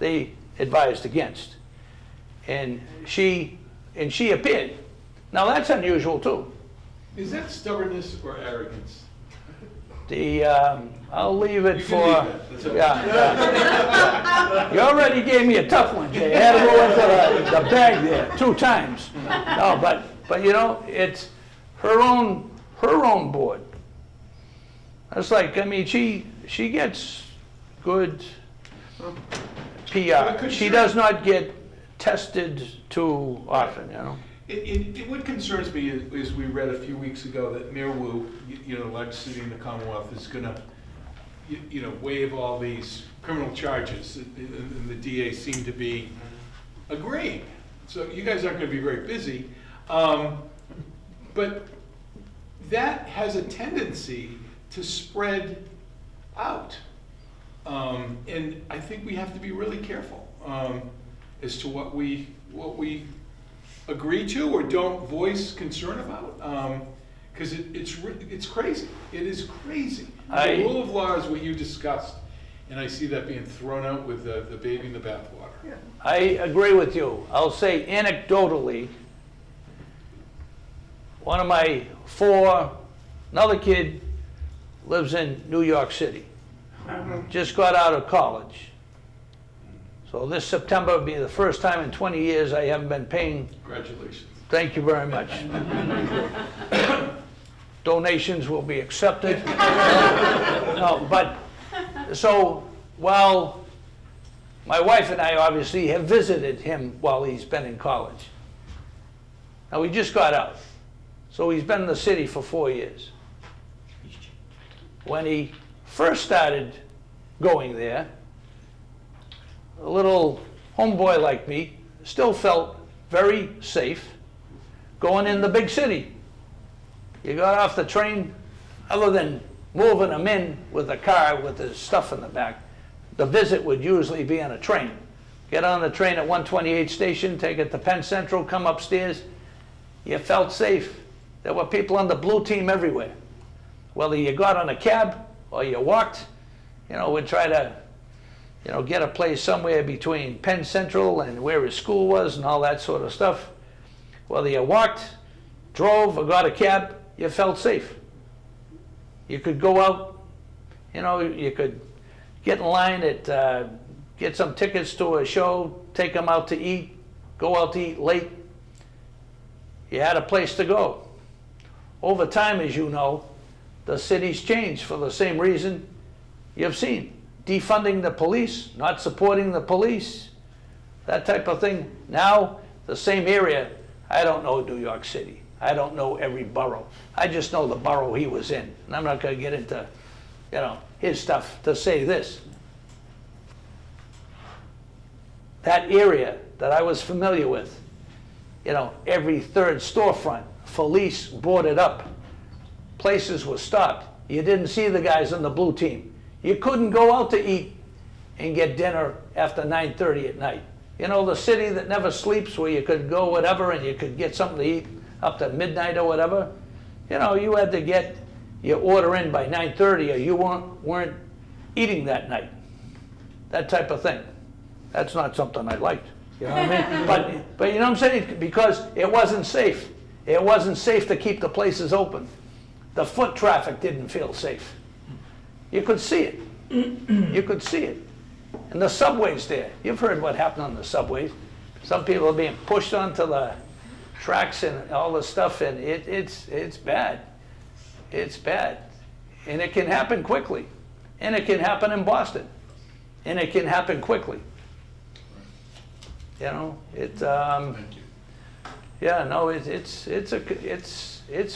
They advised against. And she appeared. Now that's unusual too. Is that stubbornness or arrogance? I'll leave it You for. can leave that. That's okay. Yeah. You already gave me a tough one, Jay. I had to go into the bag there 2 times. No, but you know, it's her own board. It's like, I mean, she gets good PR. She does not get tested too often, you know. What concerns me is we read a few weeks ago that Mayor Wu, the largest city in the Commonwealth, is going to, waive all these criminal charges, and the DA seemed to be agreeing. So you guys aren't going to be very busy, but that has a tendency to spread out. And I think we have to be really careful as to what we agree to or don't voice concern about. Because it's crazy. It is crazy. The rule of law is what you discussed, and I see that being thrown out with the baby in the bathwater. Yeah. I agree with you. I'll say anecdotally, one of my four, another kid lives in New York City. Just got out of college. So this September will be the first time in 20 years I haven't been paying. Congratulations. Thank you very much. Donations will be accepted. No, but, so, while my wife and I obviously have visited him while he's been in college. Now, he just got out. So he's been in the city for 4 years. When he first started going there, a little homeboy like me still felt very safe going in the big city. You got off the train, other than moving him in with a car with his stuff in the back, the visit would usually be on a train. Get on the train at 128 station, take it to Penn Central, come upstairs. You felt safe. There were people on the blue team everywhere. Whether you got on a cab or you walked, we'd try to, get a place somewhere between Penn Central and where his school was and all that sort of stuff. Whether you walked, drove, or got a cab, you felt safe. You could go out, you could get in line at, get some tickets to a show, take them out to eat, go out to eat late. You had a place to go. Over time, as you know, the city's changed for the same reason you've seen. Defunding the police, not supporting the police, that type of thing. Now, the same area, I don't know New York City. I don't know every borough. I just know the borough he was in. And I'm not going to get into, his stuff to say this. That area that I was familiar with, every third storefront, police boarded up. Places were stopped. You didn't see the guys on the blue team. You couldn't go out to eat and get dinner after 9:30 at night. The city that never sleeps, where you could go whatever and you could get something to eat up to midnight or whatever. You had to get your order in by 9:30 or you weren't eating that night. That type of thing. That's not something I liked. You know what I mean? But you know what I'm saying? Because it wasn't safe. It wasn't safe to keep the places open. The foot traffic didn't feel safe. You could see it. You could see it. And the subways there. You've heard what happened on the subways. Some people are being pushed onto the tracks and all this stuff, and it's bad. It's bad. And it can happen quickly. And it can happen in Boston. And it can happen quickly. Thank you. Yeah, no, it's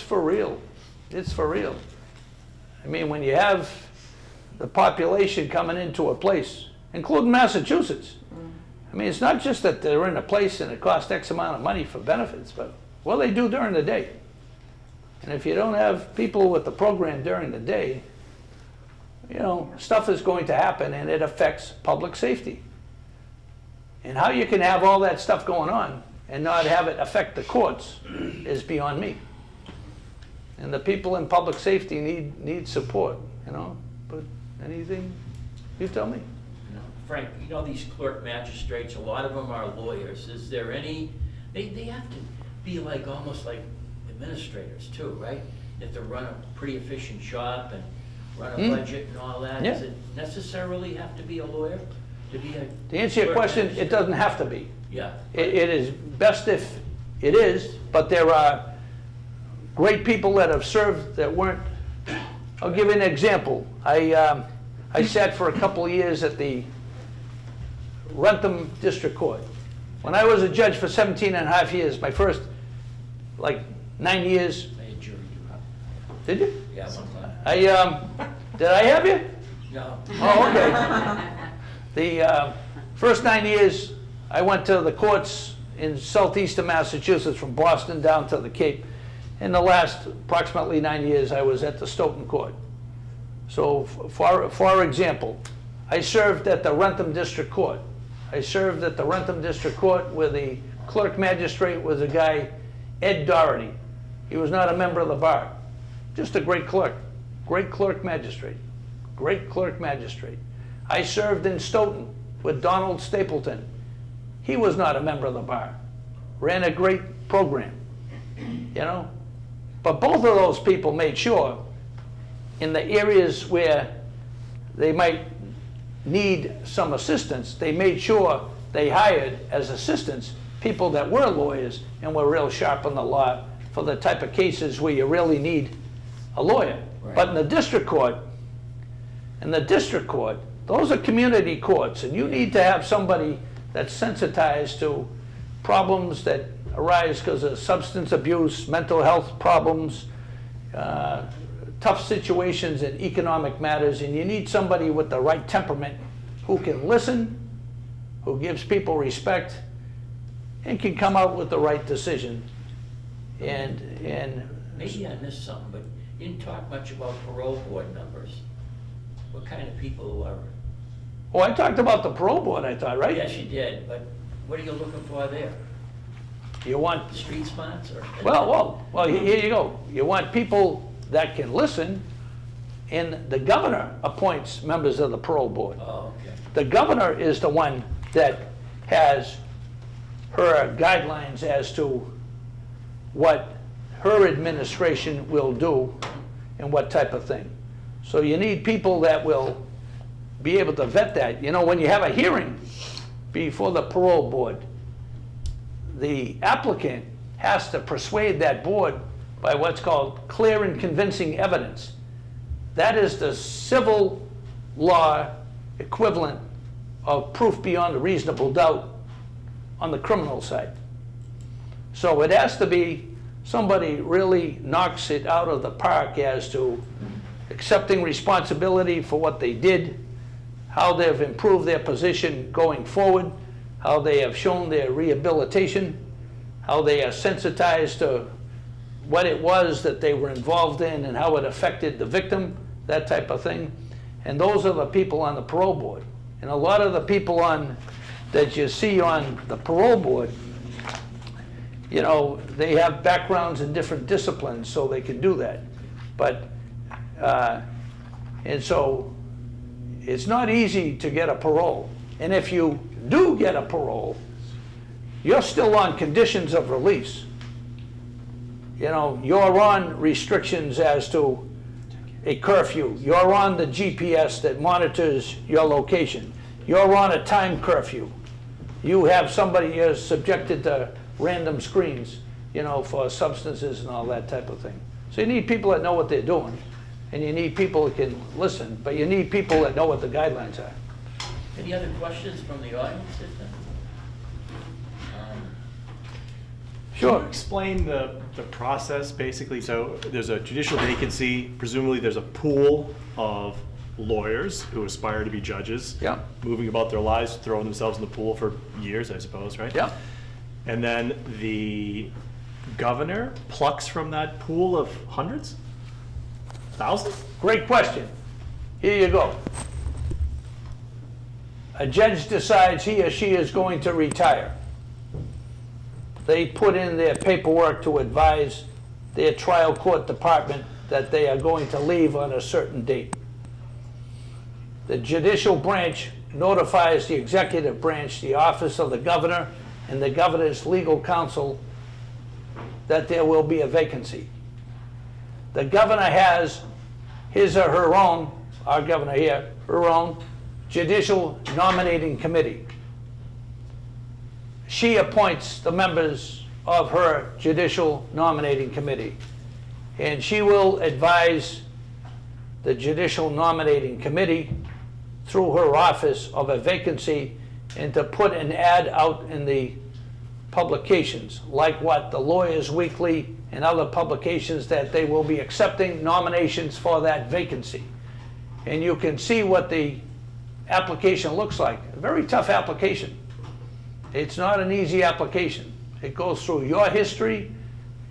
for real. It's for real. I mean, when you have the population coming into a place, including Massachusetts, I mean, it's not just that they're in a place and it costs X amount of money for benefits, but what they do during the day. And if you don't have people with the program during the day, stuff is going to happen and it affects public safety. And how you can have all that stuff going on and not have it affect the courts is beyond me. And the people in public safety need support, But anything, you tell me. Frank, these clerk magistrates, a lot of them are lawyers. Is there any, they have to be almost like administrators too, right? They have to run a pretty efficient shop and run a budget and all that. Yeah. Does it necessarily have to be a lawyer to be a To answer your clerk question, it magistrate? doesn't have to be. Yeah. It is best if it is, but there are great people that have served that weren't. I'll give you an example. I sat for a couple of years at the Rentham District Court. When I was a judge for 17 and a half years, my first 9 years. I had jury duty. Did you? Yeah, one time. Did I have you? No. Oh, okay. The first 9 years, I went to the courts in southeastern Massachusetts, from Boston down to the Cape. In the last approximately 9 years, I was at the Stoughton Court. So for example, I served at the Rentham District Court. I served at the Rentham District Court where the clerk magistrate was a guy, Ed Doherty. He was not a member of the bar. Just a great clerk magistrate, great clerk magistrate. I served in Stoughton with Donald Stapleton. He was not a member of the bar. Ran a great program, you know? But both of those people made sure in the areas where they might need some assistance, they made sure they hired as assistants people that were lawyers and were real sharp on the law for the type of cases where you really need a lawyer. Right. But in the district court, those are community courts, and you need to have somebody that's sensitized to problems that arise because of substance abuse, mental health problems, tough situations in economic matters, and you need somebody with the right temperament who can listen, who gives people respect, and can come out with the right decision. And Maybe I missed something, but you didn't talk much about parole board members. What kind of people are? oh, I talked about the parole board, I thought, right? Yes, you did, but what are you looking for there? You want, Street smarts or? well, here you go. You want people that can listen, and the governor appoints members of the parole board. Oh, okay. The governor is the one that has her guidelines as to what her administration will do and what type of thing. So you need people that will be able to vet that. You know, when you have a hearing before the parole board, the applicant has to persuade that board by what's called clear and convincing evidence. That is the civil law equivalent of proof beyond a reasonable doubt on the criminal side. So it has to be somebody really knocks it out of the park as to accepting responsibility for what they did, how they've improved their position going forward, how they have shown their rehabilitation, how they are sensitized to what it was that they were involved in and how it affected the victim, that type of thing. And those are the people on the parole board. And a lot of the people that you see on the parole board, you know, they have backgrounds in different disciplines, so they can do that. But, and so it's not easy to get a parole. And if you do get a parole, you're still on conditions of release. You know, you're on restrictions as to a curfew. You're on the GPS that monitors your location. You're on a time curfew. You have somebody you're subjected to random screens, you know, for substances and all that type of thing. So you need people that know what they're doing, and you need people that can listen, but you need people that know what the guidelines are. Any other questions from the audience? Sure. Can you explain the process, basically? So there's a judicial vacancy, presumably there's a pool of lawyers who aspire to be judges. Yeah. Moving about their lives, throwing themselves in the pool for years, I suppose, right? Yeah. And then the governor plucks from that pool of hundreds? Thousands? Great question. Here you go. A judge decides he or she is going to retire. They put in their paperwork to advise their trial court department that they are going to leave on a certain date. The judicial branch notifies the executive branch, the office of the governor, and the governor's legal counsel that there will be a vacancy. The governor has his or her own, our governor here, her own judicial nominating committee. She appoints the members of her judicial nominating committee, and she will advise the judicial nominating committee through her office of a vacancy and to put an ad out in the publications, like what the Lawyers Weekly and other publications, that they will be accepting nominations for that vacancy. And you can see what the application looks like. A very tough application. It's not an easy application. It goes through your history,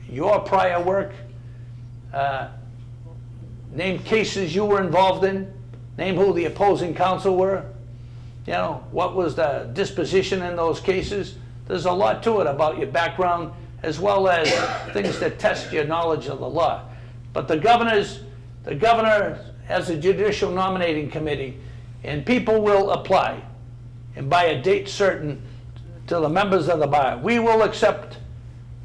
your prior work, name cases you were involved in, name who the opposing counsel were, you know, what was the disposition in those cases. There's a lot to it about your background, as well as things that test your knowledge of the law. But the governor has a judicial nominating committee, and people will apply, and by a date certain, to the members of the bar. We will accept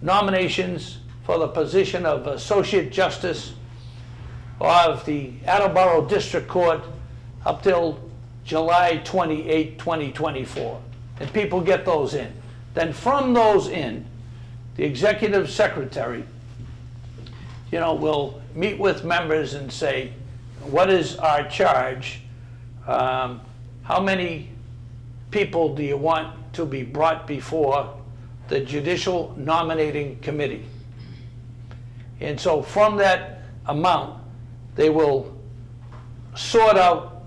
nominations for the position of Associate Justice of the Attleboro District Court up till July 28, 2024. And people get those in. Then from those in, the executive secretary, you know, will meet with members and say, what is our charge? How many people do you want to be brought before the Judicial Nominating Committee? And so from that amount, they will sort out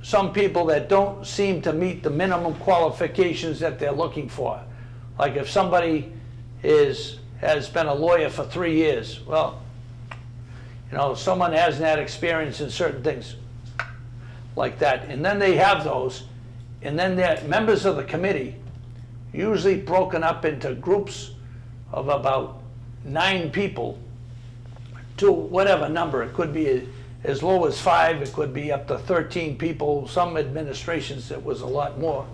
some people that don't seem to meet the minimum qualifications that they're looking for. Like if somebody has been a lawyer for 3 years, well, you know, someone hasn't had experience in certain things like that. And then they have those, and then they're members of the committee, usually broken up into groups of about 9 people to whatever number. It could be as low as 5, it could be up to 13 people. Some administrations it was a lot more.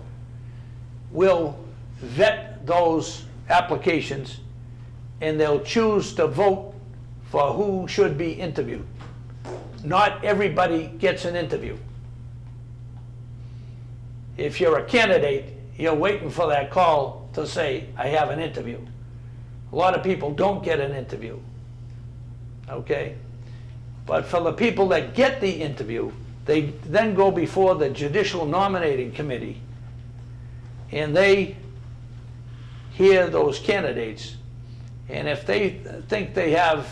Will vet those applications, and they'll choose to vote for who should be interviewed. Not everybody gets an interview. If you're a candidate, you're waiting for that call to say, I have an interview. A lot of people don't get an interview, okay? But for the people that get the interview, they then go before the Judicial Nominating Committee, and they hear those candidates. And if they think they have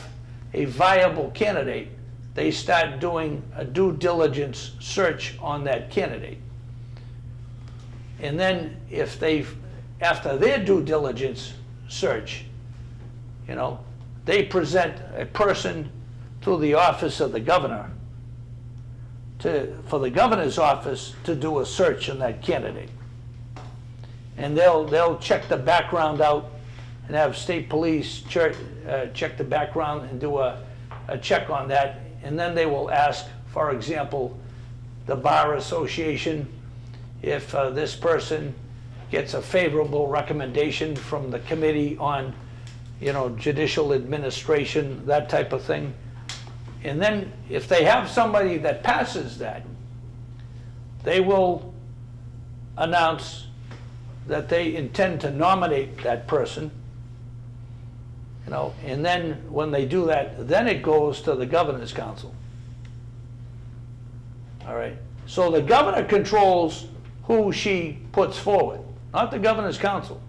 a viable candidate, they start doing a due diligence search on that candidate. And then if after their due diligence search, you know, they present a person to the office of the governor for the governor's office to do a search on that candidate. And they'll check the background out and have state police check the background and do a check on that. And then they will ask, for example, the Bar Association, if this person gets a favorable recommendation from the Committee on, you know, Judicial Administration, that type of thing. And then if they have somebody that passes that, they will announce that they intend to nominate that person, you know, and then when they do that, then it goes to the Governor's Council. All right. So the governor controls who she puts forward, not the Governor's Council.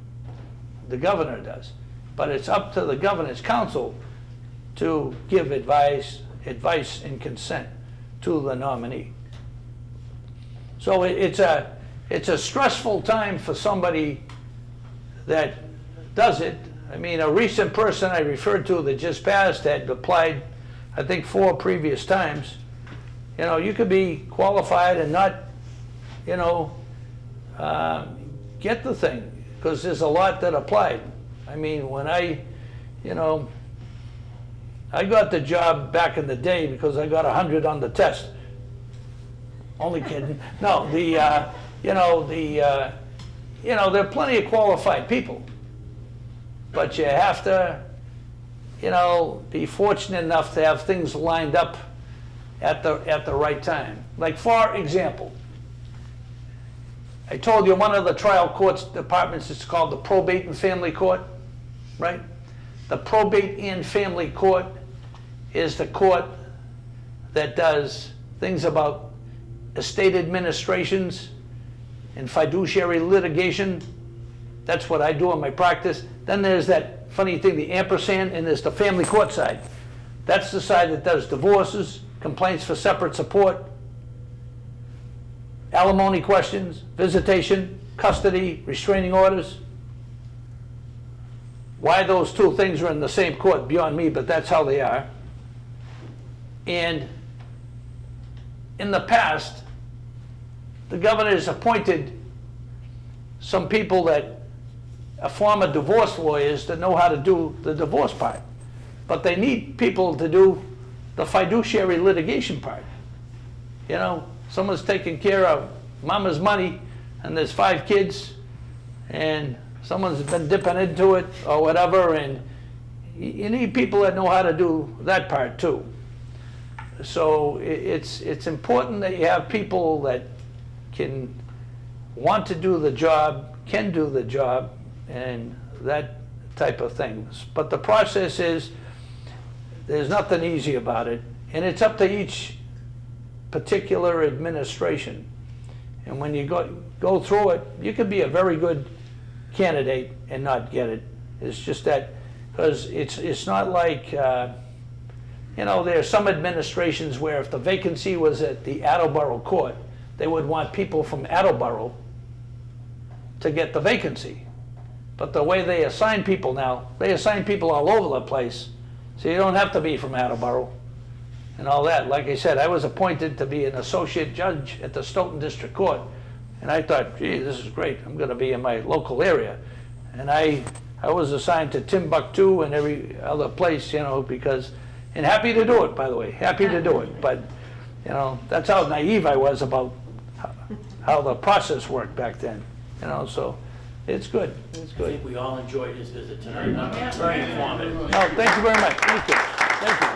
The governor does. But it's up to the Governor's Council to give advice and consent to the nominee. So it's a stressful time for somebody that does it. I mean, a recent person I referred to that just passed had applied, I think, 4 previous times. You know, you could be qualified and not, you know, get the thing, because there's a lot that applied. I mean, when I got the job back in the day because I got 100 on the test. Only kidding. No, there are plenty of qualified people, but you have to, you know, be fortunate enough to have things lined up at the right time. Like, for example, I told you one of the trial courts departments is called the Probate and Family Court, right? The Probate and Family Court is the court that does things about estate administrations and fiduciary litigation. That's what I do in my practice. Then there's that funny thing, the ampersand, and there's the family court side. That's the side that does divorces, complaints for separate support, alimony questions, visitation, custody, restraining orders. Why those 2 things are in the same court, beyond me, but that's how they are. And in the past, the governor has appointed some people that are former divorce lawyers that know how to do the divorce part. But they need people to do the fiduciary litigation part. You know, someone's taking care of mama's money and there's 5 kids and someone's been dipping into it or whatever, and you need people that know how to do that part too. So it's important that you have people that can want to do the job, can do the job, and that type of things. But the process is, there's nothing easy about it, and it's up to each particular administration. And when you go through it, you could be a very good candidate and not get it. It's just that, because it's not like, you know, there are some administrations where if the vacancy was at the Attleboro Court, they would want people from Attleboro to get the vacancy. But the way they assign people now, they assign people all over the place, so you don't have to be from Attleboro and all that. Like I said, I was appointed to be an associate judge at the Stoughton District Court, and I thought, gee, this is great, I'm going to be in my local area. And I was assigned to Timbuktu and every other place, you know, because, and happy to do it, by the way, happy to do it. But, you know, that's how naive I was about how the process worked back then, you know, so it's good, it's I good. think we all enjoyed his visit tonight. Very informative. No, thank you very much, thank you, thank you.